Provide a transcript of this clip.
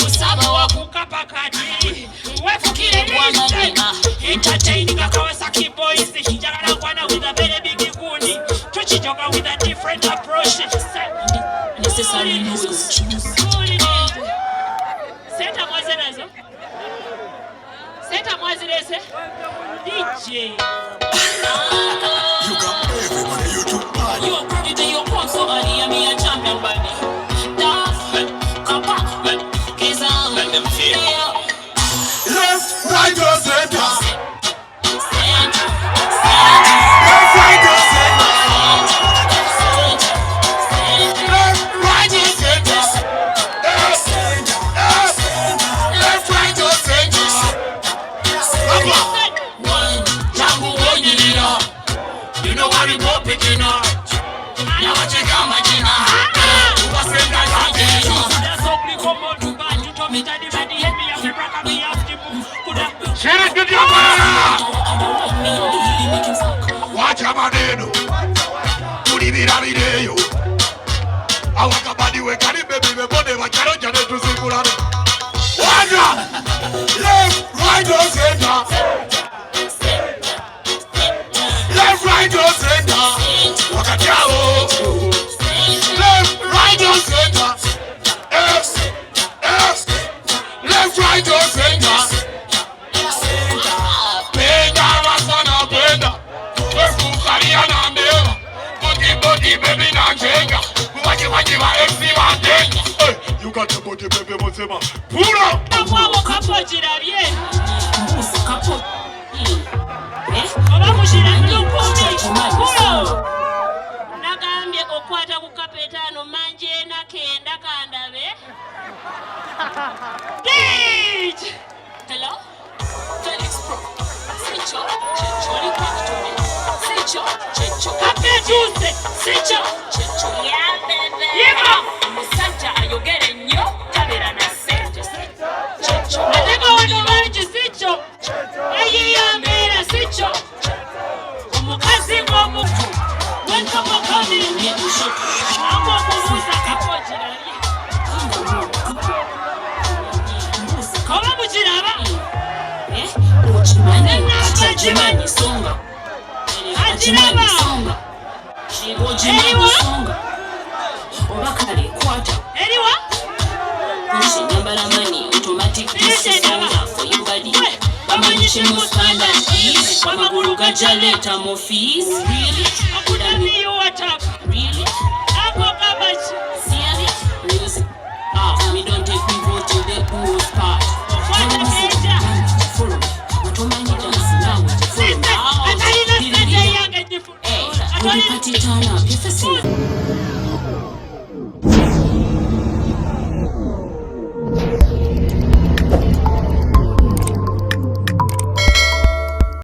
Musaba wa kukapa Kati wefukire instant entertaining Kawasaki boys njagala kwana with a very big gundi tuchijoga with a different approach necessary news senta mwazenazo senta mwazirese DJ you got everybody you too bad you are pretty to your point somebody and me a champion body Kapa Keza let them feel left right or center Wacha maneno kulibira video awakabadi wekani baby bebone wacharo jane tusikulana waja left right or center left right or center wakati hao left right or center left right or center baby na jenga kuwajiwa MC wa jenga you got to body baby mosema pura kwa kapo jirabye mbusi kapo aba mushira n'ukumi pura nagambye okwata ku kapetano manje na kenda kandabe Gage hello Felix Pro Sicho Checholi Kwakitone Sicho Checho Kapetuse Sicho Checho yeah baby yeah Musanja ayogere nnyo tabera na sente Checho nataka wano bangi Sicho ayiyambira Sicho omukazi ng'omuku wenka mukamiri nyebusho amo kubuuza kapojira Kama mujiraba Ajimanyi songa Ajimanyi songa Ajimanyi songa Obakale kwata Eriwa Nisi nyambala mani automatic Nisi songa for your body Bamanyishi mu standard fees Wamagulu gajaleta mo fees Really? Akuda miyo watap Really? Ako kabachi Serious? Music me don't take people to the boost part Party turn up, if it's